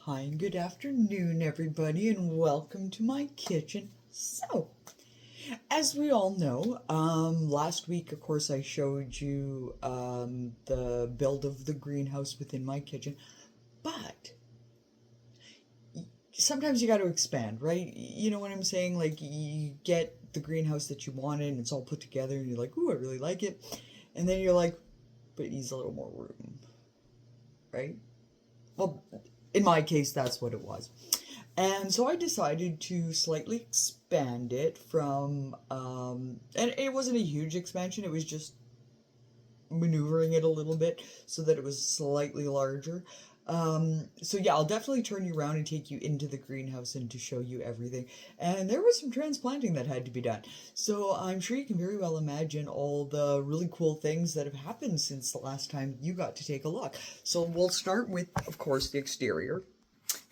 Hi and good afternoon, everybody, and welcome to my kitchen. So, as we all know, last week, of course, I showed you the build of the greenhouse within my kitchen, but sometimes you got to expand, right? You know what I'm saying? Like, you get the greenhouse that you wanted, and it's all put together, and you're like, ooh, I really like it. And then you're like, but it needs a little more room, right? Well, in my case, that's what it was. And so I decided to slightly expand it from, and it wasn't a huge expansion, it was just maneuvering it a little bit so that it was slightly larger. So yeah, I'll definitely turn you around and take you into the greenhouse and to show you everything. And there was some transplanting that had to be done. So I'm sure you can very well imagine all the really cool things that have happened since the last time you got to take a look. So we'll start with, of course, the exterior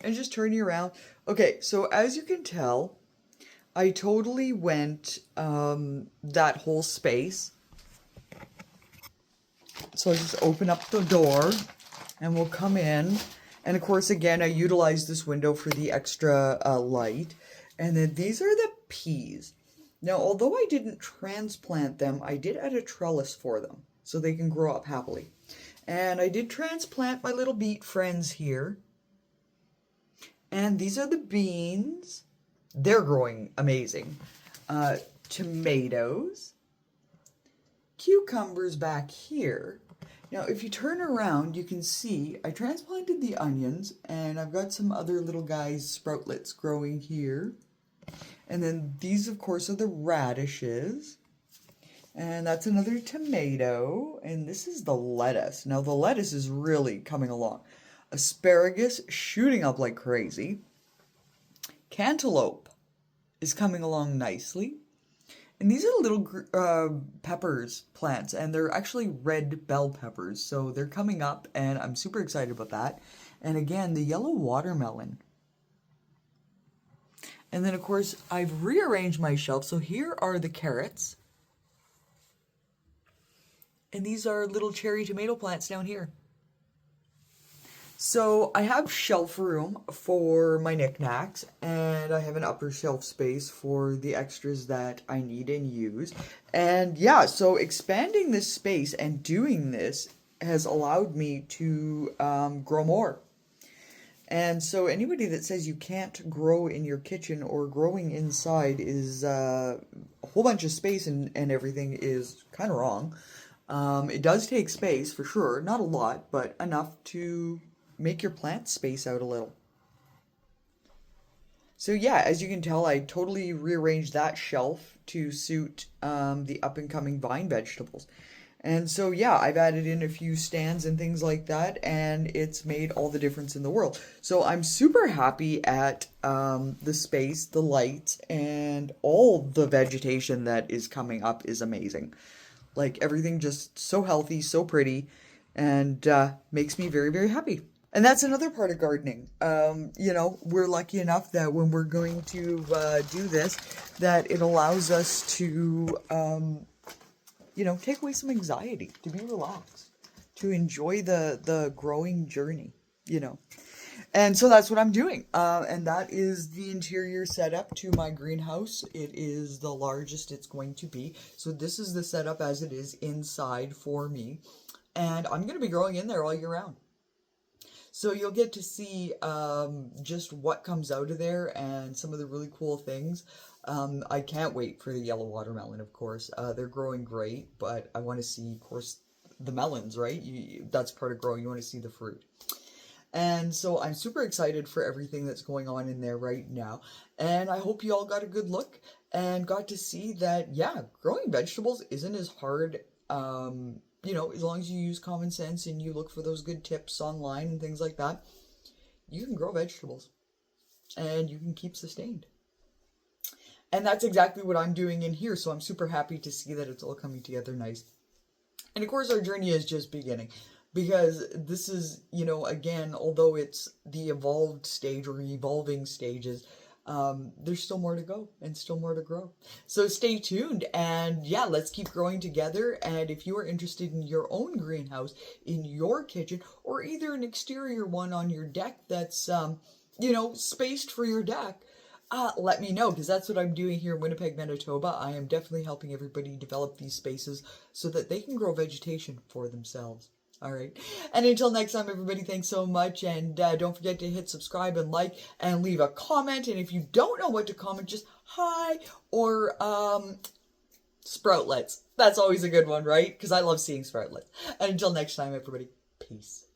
and just turn you around. Okay, so as you can tell, I totally went that whole space. So I'll just open up the door and we'll come in. And of course, again, I utilized this window for the extra light. And then these are the peas. Now, although I didn't transplant them, I did add a trellis for them so they can grow up happily. And I did transplant my little beet friends here. And these are the beans. They're growing amazing. Tomatoes. Cucumbers back here. Now, if you turn around, you can see I transplanted the onions, and I've got some other little guys, sproutlets, growing here. And then these, of course, are the radishes. And that's another tomato. And this is the lettuce. Now, the lettuce is really coming along. Asparagus shooting up like crazy. Cantaloupe is coming along nicely. And these are little peppers plants, and they're actually red bell peppers, so they're coming up, and I'm super excited about that. And again, the yellow watermelon. And then, of course, I've rearranged my shelf, so here are the carrots. And these are little cherry tomato plants down here. So I have shelf room for my knickknacks, and I have an upper shelf space for the extras that I need and use. And yeah, so expanding this space and doing this has allowed me to grow more. And so anybody that says you can't grow in your kitchen or growing inside is a whole bunch of space and everything is kind of wrong. It does take space for sure, not a lot, but enough to make your plant space out a little. So yeah, as you can tell, I totally rearranged that shelf to suit the up and coming vine vegetables. And so yeah, I've added in a few stands and things like that, and it's made all the difference in the world. So I'm super happy at the space, the lights, and all the vegetation that is coming up is amazing. Like everything just so healthy, so pretty, and makes me very, very happy. And that's another part of gardening. We're lucky enough that when we're going to do this, that it allows us to, take away some anxiety, to be relaxed, to enjoy the growing journey, you know. And so that's what I'm doing. And that is the interior setup to my greenhouse. It is the largest it's going to be. So this is the setup as it is inside for me. And I'm going to be growing in there all year round. So you'll get to see just what comes out of there and some of the really cool things. I can't wait for the yellow watermelon, of course. They're growing great, but I want to see, of course, the melons, right? That's part of growing. You want to see the fruit. And so I'm super excited for everything that's going on in there right now. And I hope you all got a good look and got to see that, yeah, growing vegetables isn't as hard as long as you use common sense and you look for those good tips online and things like that, you can grow vegetables and you can keep sustained. And that's exactly what I'm doing in here. So I'm super happy to see that it's all coming together nice. And of course, our journey is just beginning because this is, again, although it's the evolved stage or evolving stages, there's still more to go and still more to grow. So stay tuned, and yeah, let's keep growing together. And if you are interested in your own greenhouse in your kitchen, or either an exterior one on your deck that's spaced for your deck, let me know, because that's what I'm doing here in Winnipeg, Manitoba. I am definitely helping everybody develop these spaces so that they can grow vegetation for themselves. All right. And until next time, everybody, thanks so much. And don't forget to hit subscribe and like and leave a comment. And if you don't know what to comment, just hi or sproutlets. That's always a good one, right? Because I love seeing sproutlets. And until next time, everybody, peace.